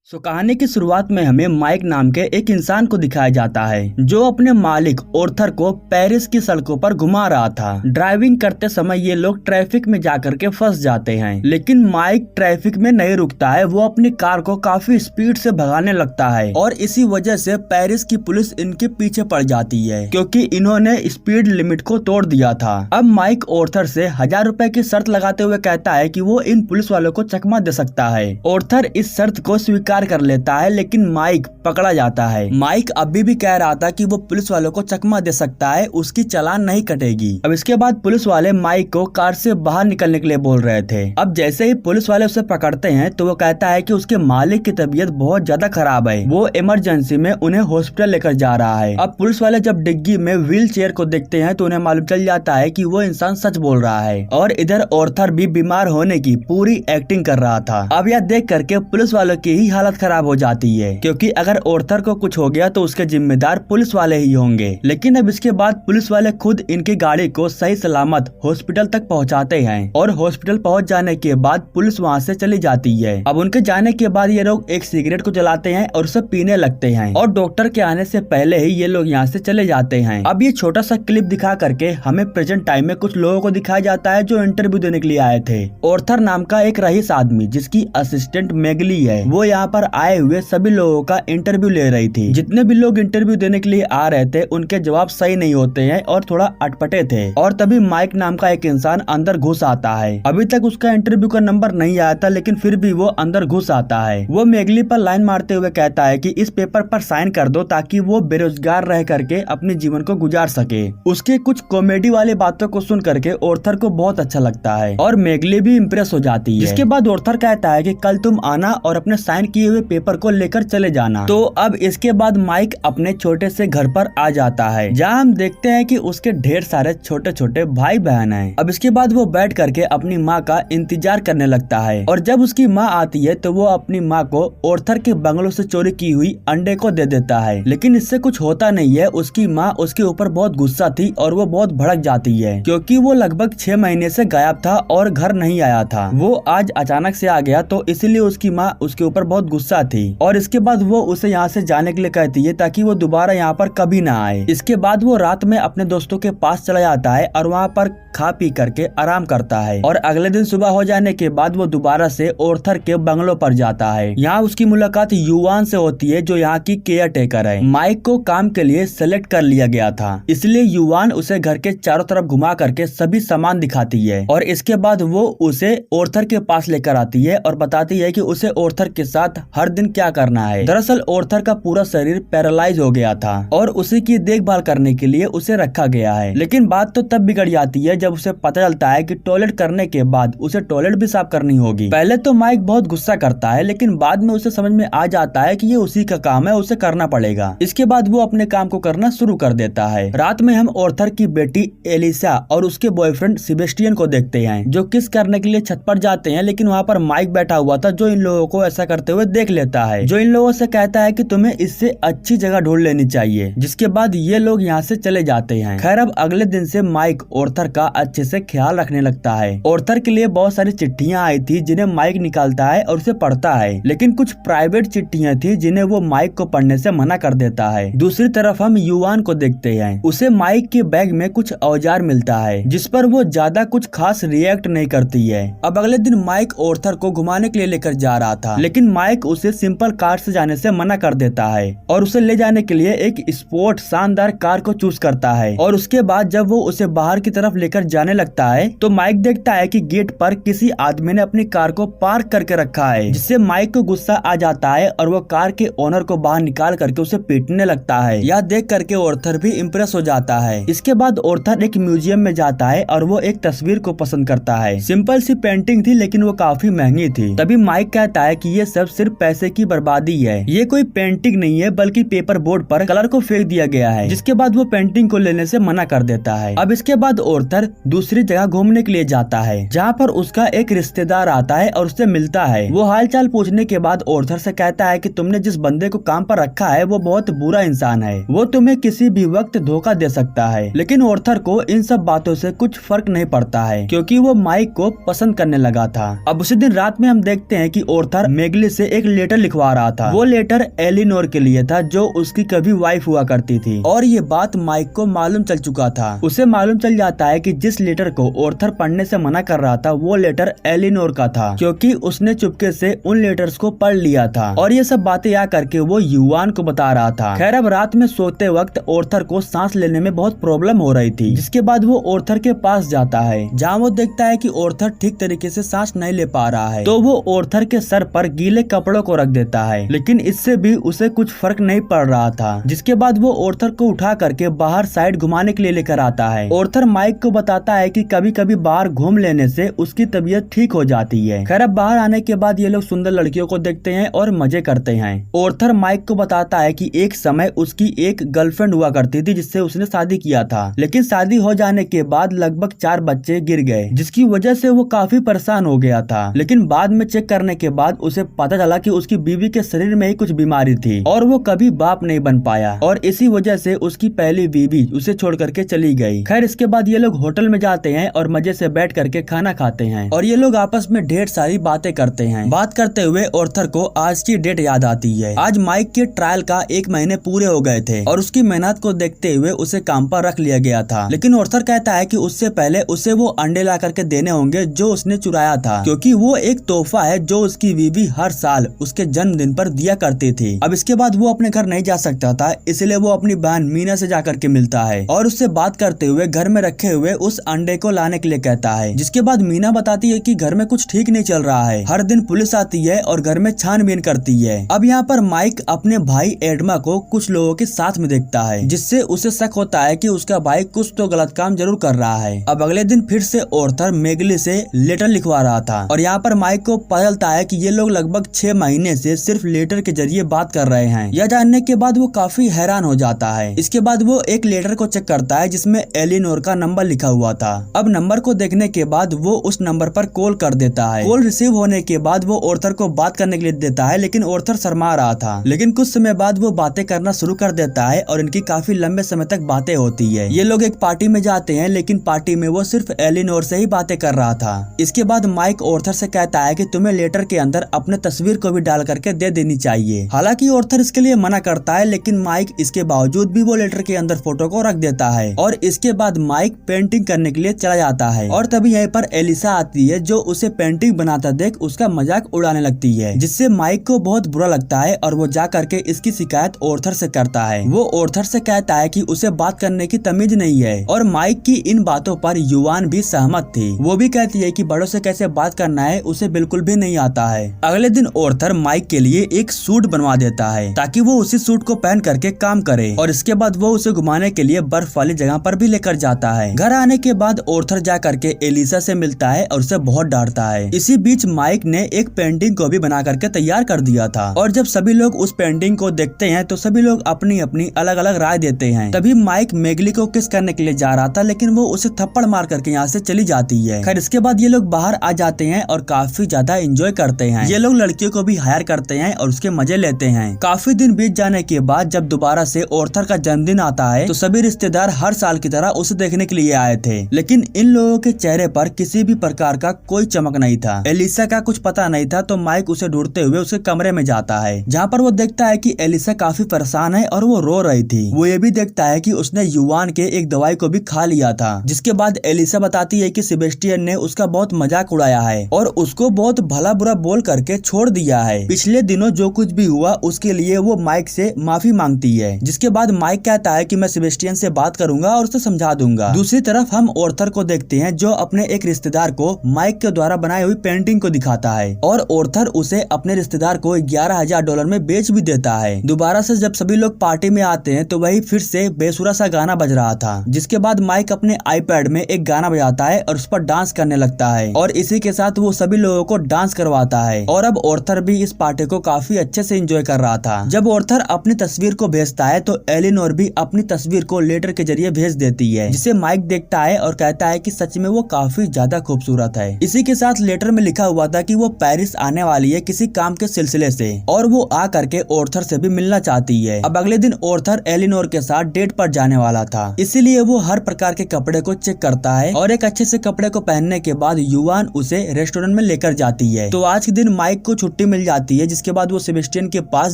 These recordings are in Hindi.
कहानी की शुरुआत में हमें माइक नाम के एक इंसान को दिखाया जाता है जो अपने मालिक ओर्थर को पेरिस की सड़कों पर घुमा रहा था। ड्राइविंग करते समय ये लोग ट्रैफिक में जाकर के फंस जाते हैं, लेकिन माइक ट्रैफिक में नहीं रुकता है। वो अपनी कार को काफी स्पीड से भगाने लगता है और इसी वजह से पेरिस की पुलिस इनके पीछे पड़ जाती है क्योंकि इन्होंने स्पीड लिमिट को तोड़ दिया था। अब माइक ओर्थर से 1000 रुपए की शर्त लगाते हुए कहता है कि वो इन पुलिस वालों को चकमा दे सकता है। ओर्थर इस शर्त को स्वीकार कर लेता है, लेकिन माइक पकड़ा जाता है। माइक अभी भी कह रहा था कि वो पुलिस वालों को चकमा दे सकता है, उसकी चालान नहीं कटेगी। अब इसके बाद पुलिस वाले माइक को कार से बाहर निकलने के लिए बोल रहे थे। अब जैसे ही पुलिस वाले उसे पकड़ते हैं तो वो कहता है कि उसके मालिक की तबीयत बहुत ज्यादा खराब है, वो इमरजेंसी में उन्हें हॉस्पिटल लेकर जा रहा है। अब पुलिस वाले जब डिग्गी में व्हील चेयर को देखते हैं तो उन्हें मालूम चल जाता है कि वो इंसान सच बोल रहा है और इधर ओर्थर भी बीमार होने की पूरी एक्टिंग कर रहा था। अब यह देख करके पुलिस वालों की ही हालत खराब हो जाती है क्योंकि अगर ओर्थर को कुछ हो गया तो उसके जिम्मेदार पुलिस वाले ही होंगे। लेकिन अब इसके बाद पुलिस वाले खुद इनकी गाड़ी को सही सलामत हॉस्पिटल तक पहुंचाते हैं और हॉस्पिटल पहुंच जाने के बाद पुलिस वहां से चली जाती है। अब उनके जाने के बाद ये लोग एक सिगरेट को जलाते हैं और उसे पीने लगते हैं और डॉक्टर के आने से पहले ही ये लोग यहाँ से चले जाते हैं। अब ये छोटा सा क्लिप दिखा करके हमें प्रेजेंट टाइम में कुछ लोगों को दिखाया जाता है जो इंटरव्यू देने के लिए आए थे। ओर्थर नाम का एक रईस आदमी जिसकी असिस्टेंट मेगली है, वो यहाँ पर आए हुए सभी लोगों का इंटरव्यू ले रही थी। जितने भी लोग इंटरव्यू देने के लिए आ रहे थे उनके जवाब सही नहीं होते हैं और थोड़ा अटपटे थे। और तभी माइक नाम का एक इंसान अंदर घुस आता है। अभी तक उसका इंटरव्यू का नंबर नहीं आया था, लेकिन फिर भी वो अंदर घुस आता है। वो मेगली पर लाइन मारते हुए कहता है कि इस पेपर पर साइन कर दो ताकि वो बेरोजगार रह करके अपने जीवन को गुजार सके। उसके कुछ कॉमेडी वाली बातों को सुन करके ओर्थर को बहुत अच्छा लगता है और मेगली भी इम्प्रेस हो जाती है। इसके बाद ओर्थर कहता है कि कल तुम आना और अपने साइन किए हुए पेपर को लेकर चले जाना। तो अब इसके बाद माइक अपने छोटे से घर पर आ जाता है जहाँ हम देखते हैं कि उसके ढेर सारे छोटे छोटे भाई बहन हैं। अब इसके बाद वो बैठ करके अपनी माँ का इंतजार करने लगता है और जब उसकी माँ आती है तो वो अपनी माँ को ओर्थर के बंगलों से चोरी की हुई अंडे को दे देता है, लेकिन इससे कुछ होता नहीं है। उसकी माँ उसके ऊपर बहुत गुस्सा थी और वो बहुत भड़क जाती है क्योंकि वो लगभग 6 महीने से गायब था और घर नहीं आया था। वो आज अचानक से आ गया तो इसलिए उसकी माँ उसके ऊपर बहुत गुस्सा थी और इसके बाद वो उसे यहाँ से जाने के लिए कहती है ताकि वो दोबारा यहाँ पर कभी ना आए। इसके बाद वो रात में अपने दोस्तों के पास चला जाता है और वहाँ पर खा पी करके आराम करता है और अगले दिन सुबह हो जाने के बाद वो दोबारा से ओर्थर के बंगलों पर जाता है। यहाँ उसकी मुलाकात युवान से होती है जो यहाँ की केयर टेकर है। माइक को काम के लिए सेलेक्ट कर लिया गया था, इसलिए युवान उसे घर के चारों तरफ घुमा करके सभी सामान दिखाती है और इसके बाद वो उसे ओर्थर के पास लेकर आती है और बताती है कि उसे ओर्थर के साथ हर दिन क्या करना है। दरअसल ओर्थर का पूरा शरीर पैरालाइज हो गया था और उसी की देखभाल करने के लिए उसे रखा गया है। लेकिन बात तो तब बिगड़ जाती है जब उसे पता चलता है कि टॉयलेट करने के बाद उसे टॉयलेट भी साफ करनी होगी। पहले तो माइक बहुत गुस्सा करता है, लेकिन बाद में उसे समझ में आ जाता है कि ये उसी का काम है, उसे करना पड़ेगा। इसके बाद वो अपने काम को करना शुरू कर देता है। रात में हम ओर्थर की बेटी एलिसा और उसके बॉयफ्रेंड सेबेस्टियन को देखते हैं जो किस करने के लिए छत पर जाते हैं, लेकिन वहाँ पर माइक बैठा हुआ था जो इन लोगों को ऐसा करते हुए देख लेता है, जो इन लोगों से कहता है कि तुम्हें इससे अच्छी जगह ढूंढ लेनी चाहिए। जिसके बाद ये लोग यहाँ से चले जाते हैं। खैर अब अगले दिन से माइक ओर्थर का अच्छे से ख्याल रखने लगता है। ओर्थर के लिए बहुत सारी चिट्ठियां आई थी जिन्हें माइक निकालता है और उसे पढ़ता है, लेकिन कुछ प्राइवेट चिट्ठियां थी जिन्हें वो माइक को पढ़ने से मना कर देता है। दूसरी तरफ हम युवान को देखते हैं। उसे माइक के बैग में कुछ औजार मिलता है जिस पर वो ज्यादा कुछ खास रिएक्ट नहीं करती है। अब अगले दिन माइक ओर्थर को घुमाने के लिए लेकर जा रहा था, लेकिन माइक उसे सिंपल कार से जाने से मना कर देता है और उसे ले जाने के लिए एक स्पोर्ट शानदार कार को चूज करता है। और उसके बाद जब वो उसे बाहर की तरफ लेकर जाने लगता है तो माइक देखता है कि गेट पर किसी आदमी ने अपनी कार को पार्क करके रखा है, जिससे माइक को गुस्सा आ जाता है और वो कार के ओनर को बाहर निकाल करके उसे पीटने लगता है। यह देख करके ओर्थर भी इम्प्रेस हो जाता है। इसके बाद ओर्थर एक म्यूजियम में जाता है और वो एक तस्वीर को पसंद करता है। सिंपल सी पेंटिंग थी लेकिन वो काफी महंगी थी। तभी माइक कहता है कि ये सब सिर्फ पैसे की बर्बादी है, ये कोई पेंटिंग नहीं है बल्कि पेपर बोर्ड पर कलर को फेंक दिया गया है। जिसके बाद वो पेंटिंग को लेने से मना कर देता है। अब इसके बाद ओर्थर दूसरी जगह घूमने के लिए जाता है जहाँ पर उसका एक रिश्तेदार आता है और उससे मिलता है। वो हालचाल पूछने के बाद ओर्थर से कहता है कि तुमने जिस बंदे को काम पर रखा है वो बहुत बुरा इंसान है, वो तुम्हें किसी भी वक्त धोखा दे सकता है। लेकिन ओर्थर को इन सब बातों से कुछ फर्क नहीं पड़ता है क्योंकि वो माइक को पसंद करने लगा था। अब उसी दिन रात में हम देखते हैं कि ओर्थर मेगली से एक लेटर लिखवा रहा था। वो लेटर एलिनोर के लिए था, जो उसकी कभी वाइफ हुआ करती थी। और ये बात माइक को मालूम चल चुका था। उसे मालूम चल जाता है कि जिस लेटर को ऑर्थर पढ़ने से मना कर रहा था वो लेटर एलिनोर का था, क्योंकि उसने चुपके से उन लेटर्स को पढ़ लिया था। और ये सब बातें आ करके वो युवान को बता रहा था। खैर अब रात में सोते वक्त ऑर्थर को सांस लेने में बहुत प्रॉब्लम हो रही थी, जिसके बाद वो ऑर्थर के पास जाता है, जहाँ वो देखता है कि ऑर्थर ठीक तरीके से सांस नहीं ले पा रहा है। तो वो ऑर्थर के सर पर गीले कपड़ों को रख देता है, लेकिन इससे भी उसे कुछ फर्क नहीं पड़ रहा था। जिसके बाद वो ऑर्थर को उठा करके बाहर साइड घुमाने के लिए लेकर आता है। ऑर्थर माइक को बताता है कि कभी कभी बाहर घूम लेने से उसकी तबीयत ठीक हो जाती है। खैर अब बाहर आने के बाद ये लोग सुंदर लड़कियों को देखते हैं और मजे करते हैं। ऑर्थर माइक को बताता है कि एक समय उसकी एक गर्लफ्रेंड हुआ करती थी, जिससे उसने शादी किया था, लेकिन शादी हो जाने के बाद लगभग 4 बच्चे गिर गए, जिसकी वजह से वो काफी परेशान हो गया था। लेकिन बाद में चेक करने के बाद उसे पता चला कि उसकी बीवी के शरीर में ही कुछ बीमारी थी और वो कभी बाप नहीं बन पाया, और इसी वजह से उसकी पहली बीवी उसे छोड़ करके चली गई। खैर इसके बाद ये लोग होटल में जाते हैं और मजे से बैठ करके खाना खाते हैं, और ये लोग आपस में ढेर सारी बातें करते हैं। बात करते हुए ऑर्थर को आज की डेट याद आती है। आज माइक के ट्रायल का 1 महीने पूरे हो गए थे और उसकी मेहनत को देखते हुए उसे काम पर रख लिया गया था। लेकिन ऑर्थर कहता है कि उससे पहले उसे वो अंडे ला करके देने होंगे जो उसने चुराया था, क्योंकि वो एक तोहफा है जो उसकी बीवी हर साल उसके जन्मदिन पर दिया करती थी। अब इसके बाद वो अपने घर नहीं जा सकता था, इसलिए वो अपनी बहन मीना से जाकर के मिलता है और उससे बात करते हुए घर में रखे हुए उस अंडे को लाने के लिए कहता है। जिसके बाद मीना बताती है कि घर में कुछ ठीक नहीं चल रहा है, हर दिन पुलिस आती है और घर में छानबीन करती है। अब यहाँ पर माइक अपने भाई एडमा को कुछ लोगों के साथ में देखता है, जिससे उसे शक होता है कि उसका भाई कुछ तो गलत काम जरूर कर रहा है। अब अगले दिन फिर से ऑर्थर मेगली से लेटर लिखवा रहा था और यहाँ पर माइक को पता चलता है कि ये लोग लगभग 6 महीने से सिर्फ लेटर के जरिए बात कर रहे हैं। यह जानने के बाद वो काफी हैरान हो जाता है। इसके बाद वो एक लेटर को चेक करता है जिसमें एलिनोर का नंबर लिखा हुआ था। अब नंबर को देखने के बाद वो उस नंबर पर कॉल कर देता है। कॉल रिसीव होने के बाद वो ऑर्थर को बात करने के लिए देता है, लेकिन ऑर्थर शर्मा रहा था। लेकिन कुछ समय बाद वो बातें करना शुरू कर देता है और इनकी काफी लंबे समय तक बातें होती है। ये लोग एक पार्टी में जाते हैं, लेकिन पार्टी में वो सिर्फ एलिनोर से ही बातें कर रहा था। इसके बाद माइक ऑर्थर से कहता है कि तुम्हें लेटर के अंदर अपने तस्वीर को भी डाल करके दे देनी चाहिए। हालांकि ऑर्थर इसके लिए मना करता है, लेकिन माइक इसके बावजूद भी वो लेटर के अंदर फोटो को रख देता है और इसके बाद माइक पेंटिंग करने के लिए चला जाता है। और तभी यहीं पर एलिसा आती है, जो उसे पेंटिंग बनाता देख उसका मजाक उड़ाने लगती है, जिससे माइक को बहुत बुरा लगता है और वो जा करके इसकी शिकायत ऑर्थर से करता है। वो ऑर्थर से कहता है कि उसे बात करने की तमीज नहीं है, और माइक की इन बातों पर युवान भी सहमत थी। वो भी कहती है कि बड़ों से कैसे बात करना है उसे बिल्कुल भी नहीं आता है। अगले दिन ऑर्थर माइक के लिए एक सूट बनवा देता है ताकि वो उसी सूट को पहन करके काम करे, और इसके बाद वो उसे घुमाने के लिए बर्फ वाली जगह पर भी लेकर जाता है। घर आने के बाद ऑर्थर जा करके एलिसा से मिलता है और उसे बहुत डांटता है। इसी बीच माइक ने एक पेंटिंग को भी बना करके तैयार कर दिया था, और जब सभी लोग उस पेंटिंग को देखते हैं तो सभी लोग अपनी अपनी अलग अलग राय देते हैं। तभी माइक मेगली को किस करने के लिए जा रहा था, लेकिन वो उसे थप्पड़ मार करके यहाँ से चली जाती है। खैर इसके बाद ये लोग बाहर आ जाते हैं और काफी ज्यादा एंजॉय करते हैं। ये लोग लड़कियों को भी हायर करते हैं और उसके मजे लेते हैं। काफी दिन बीत जाने के बाद जब दोबारा से ऑर्थर का जन्मदिन आता है तो सभी रिश्तेदार हर साल की तरह उसे देखने के लिए आए थे, लेकिन इन लोगों के चेहरे पर किसी भी प्रकार का कोई चमक नहीं था। एलिसा का कुछ पता नहीं था, तो माइक उसे ढूंढते हुए उसके कमरे में जाता है, जहाँ पर वो देखता है कि एलिसा काफी परेशान है और वो रो रही थी। वो ये भी देखता है कि उसने युवान के एक दवाई को भी खा लिया था। जिसके बाद एलिसा बताती है कि सेबेस्टियन ने उसका बहुत मजाक उड़ाया है और उसको बहुत भला बुरा बोल करके छोड़ दिया है। पिछले दिनों जो कुछ भी हुआ उसके लिए वो माइक से माफी मांगती है। जिसके बाद माइक कहता है कि मैं सेबेस्टियन से बात करूंगा और उसे समझा दूंगा। दूसरी तरफ हम ऑर्थर को देखते हैं, जो अपने एक रिश्तेदार को माइक के द्वारा बनाई हुई पेंटिंग को दिखाता है, और ऑर्थर उसे अपने रिश्तेदार को $11,000 में बेच भी देता है। दोबारा से जब सभी लोग पार्टी में आते हैं तो वही फिर से बेसुरा सा गाना बज रहा था। जिसके बाद माइक अपने आईपैड में एक गाना बजाता है और उस पर डांस करने लगता है, और इसी के साथ वो सभी लोगों को डांस करवाता है। और अब ऑर्थर भी इस पार्टी को काफी अच्छे से एंजॉय कर रहा था। जब ऑर्थर अपनी तस्वीर को भेजता है तो एलिनोर भी अपनी तस्वीर को लेटर के जरिए भेज देती है, जिसे माइक देखता है और कहता है कि सच में वो काफी ज्यादा खूबसूरत है। इसी के साथ लेटर में लिखा हुआ था कि वो पेरिस आने वाली है किसी काम के सिलसिले से, और वो आ करके ऑर्थर से भी मिलना चाहती है। अब अगले दिन ऑर्थर एलिनोर के साथ डेट पर जाने वाला था, इसीलिए वो हर प्रकार के कपड़े को चेक करता है, और एक अच्छे से कपड़े को पहनने के बाद युवान उसे रेस्टोरेंट में लेकर जाती है। तो आज के दिन माइक को छुट्टी छुट्टी मिल जाती है, जिसके बाद वो सेबेस्टियन के पास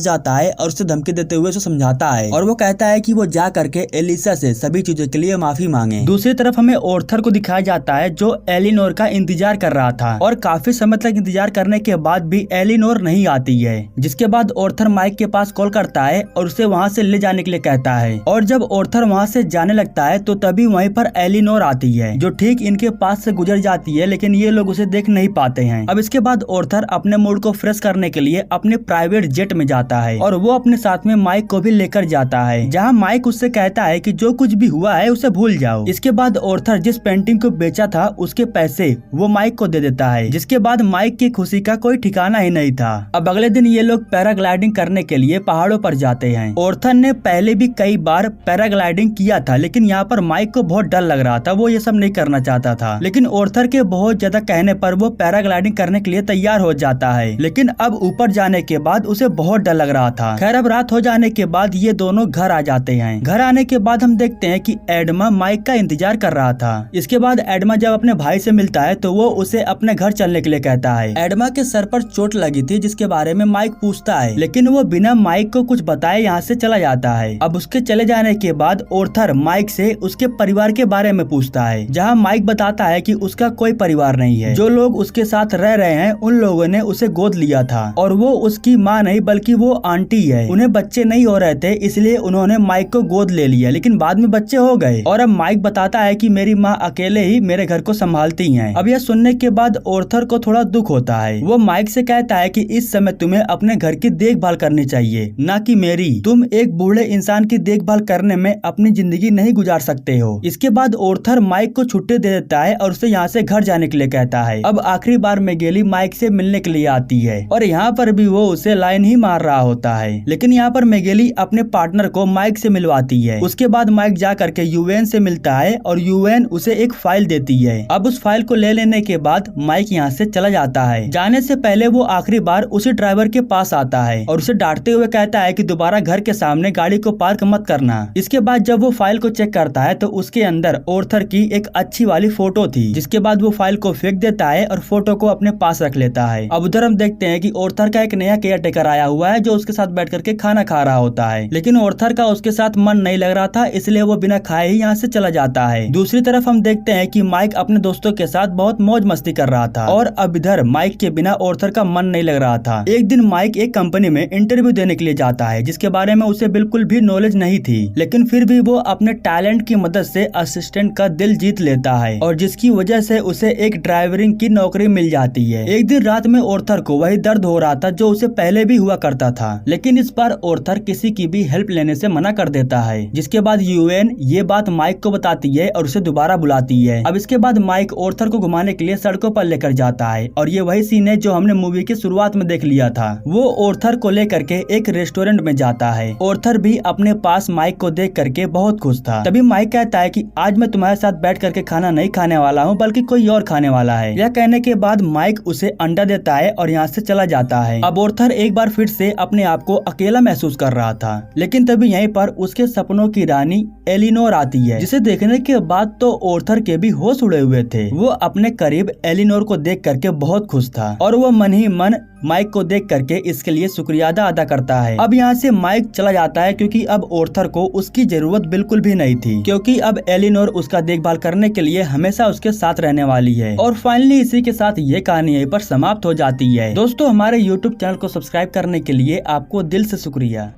जाता है और उसे धमकी देते हुए उसे समझाता है और वो कहता है कि वो जा करके एलिसा से सभी चीजों के लिए माफी मांगे। दूसरी तरफ हमें ऑर्थर को दिखाया जाता है जो एलिनोर का इंतजार कर रहा था और काफी समय तक इंतजार करने के बाद भी एलिनोर नहीं आती है, जिसके बाद ऑर्थर माइक के पास कॉल करता है और उसे वहाँ से ले जाने के लिए कहता है। और जब ऑर्थर वहाँ से जाने लगता है तो तभी वहीं पर एलिनोर आती है जो ठीक इनके पास से गुजर जाती है, लेकिन ये लोग उसे देख नहीं पाते हैं। अब इसके बाद ऑर्थर अपने मूड को फ्रेश करने के लिए अपने प्राइवेट जेट में जाता है और वो अपने साथ में माइक को भी लेकर जाता है, जहाँ माइक उससे कहता है कि जो कुछ भी हुआ है उसे भूल जाओ। इसके बाद ऑर्थर जिस पेंटिंग को बेचा था उसके पैसे वो माइक को दे देता है, जिसके बाद माइक की खुशी का कोई ठिकाना ही नहीं था। अब अगले दिन ये लोग पैराग्लाइडिंग करने के लिए पहाड़ों पर जाते हैं। ऑर्थर ने पहले भी कई बार पैराग्लाइडिंग किया था, लेकिन यहाँ पर माइक को बहुत डर लग रहा था, वो ये सब नहीं करना चाहता था। लेकिन ऑर्थर के बहुत ज्यादा कहने पर वो पैराग्लाइडिंग करने के लिए तैयार हो जाता है, लेकिन अब ऊपर जाने के बाद उसे बहुत डर लग रहा था। खैर अब रात हो जाने के बाद ये दोनों घर आ जाते हैं। घर आने के बाद हम देखते हैं कि एडमा माइक का इंतजार कर रहा था। इसके बाद एडमा जब अपने भाई से मिलता है तो वो उसे अपने घर चलने के लिए कहता है। एडमा के सर पर चोट लगी थी, जिसके बारे में माइक पूछता है, लेकिन वो बिना माइक को कुछ बताए यहाँ से चला जाता है। अब उसके चले जाने के बाद ऑर्थर माइक से उसके परिवार के बारे में पूछता है, जहाँ माइक बताता है कि उसका कोई परिवार नहीं है। जो लोग उसके साथ रह रहे हैं उन लोगों ने उसे गोद लिया था और वो उसकी माँ नहीं बल्कि वो आंटी है। उन्हें बच्चे नहीं हो रहे थे, इसलिए उन्होंने माइक को गोद ले लिया, लेकिन बाद में बच्चे हो गए। और अब माइक बताता है कि मेरी माँ अकेले ही मेरे घर को संभालती हैं। अब यह सुनने के बाद ऑर्थर को थोड़ा दुख होता है। वो माइक से कहता है कि इस समय तुम्हें अपने घर की देखभाल करनी चाहिए, न कि मेरी। तुम एक बूढ़े इंसान की देखभाल करने में अपनी जिंदगी नहीं गुजार सकते हो। इसके बाद ऑर्थर माइक को छुट्टी दे देता है और उसे यहाँ से घर जाने के लिए कहता है। अब आखिरी बार मैगेली माइक से मिलने के लिए आती है और यहाँ पर भी वो उसे लाइन ही मार रहा होता है, लेकिन यहाँ पर मैगेली अपने पार्टनर को माइक से मिलवाती है। उसके बाद माइक जा करके यूएन से मिलता है और यूएन उसे एक फाइल देती है। अब उस फाइल को ले लेने के बाद माइक यहाँ से चला जाता है। जाने से पहले वो आखिरी बार उसी ड्राइवर के पास आता है और उसे डांटते हुए कहता है कि दोबारा घर के सामने गाड़ी को पार्क मत करना। इसके बाद जब वो फाइल को चेक करता है तो उसके अंदर ऑर्थर की एक अच्छी वाली फोटो थी, जिसके बाद वो फाइल को फेंक देता है और फोटो को अपने पास रख लेता है। अब उधर हम देखते हैं कि ऑर्थर का एक नया केयर टेकर आया हुआ है जो उसके साथ बैठ करके खाना खा रहा होता है, लेकिन ऑर्थर का उसके साथ मन नहीं लग रहा था, इसलिए वो बिना खाए ही यहाँ से चला जाता है। दूसरी तरफ हम देखते हैं कि माइक अपने दोस्तों के साथ बहुत मौज मस्ती कर रहा था और अब इधर माइक के बिना ऑर्थर का मन नहीं लग रहा था। एक दिन माइक एक कंपनी में इंटरव्यू देने के लिए जाता है, जिसके बारे में उसे बिल्कुल भी नॉलेज नहीं थी, लेकिन फिर भी वो अपने टैलेंट की मदद से असिस्टेंट का दिल जीत लेता है और जिसकी वजह से उसे एक ड्राइवरिंग की नौकरी मिल जाती है। एक दिन रात में ऑर्थर को वही दर्द हो रहा था जो उसे पहले भी हुआ करता था, लेकिन इस बार ऑर्थर किसी की भी हेल्प लेने से मना कर देता है, जिसके बाद यूएन ये बात माइक को बताती है और उसे दोबारा बुलाती है। अब इसके बाद माइक ऑर्थर को घुमाने के लिए सड़कों पर लेकर जाता है और ये वही सीन है जो हमने मूवी की शुरुआत में देख लिया था। वो ऑर्थर को लेकर के एक रेस्टोरेंट में जाता है। ऑर्थर भी अपने पास माइक को देख करके बहुत खुश था। तभी माइक कहता है कि आज मैं तुम्हारे साथ बैठ करके खाना नहीं खाने वाला हूँ, बल्कि कोई और खाने वाला है। यह कहने के बाद माइक उसे अंडा देता है और यहाँ से चला जाता है। अब ऑर्थर एक बार फिर से अपने आप को अकेला महसूस कर रहा था, लेकिन तभी यहीं पर उसके सपनों की रानी एलिनोर आती है, जिसे देखने के बाद तो ऑर्थर के भी होश उड़े हुए थे। वो अपने करीब एलिनोर को देख करके बहुत खुश था और वो मन ही मन माइक को देख करके इसके लिए शुक्रिया अदा करता है। अब यहाँ से माइक चला जाता है क्योंकि अब ऑर्थर को उसकी जरूरत बिल्कुल भी नहीं थी, क्योंकि अब एलिनोर उसका देखभाल करने के लिए हमेशा उसके साथ रहने वाली है। और फाइनली इसी के साथ ये कहानी यहीं पर समाप्त हो जाती है। दोस्तों, हमारे YouTube चैनल को सब्सक्राइब करने के लिए आपको दिल से शुक्रिया।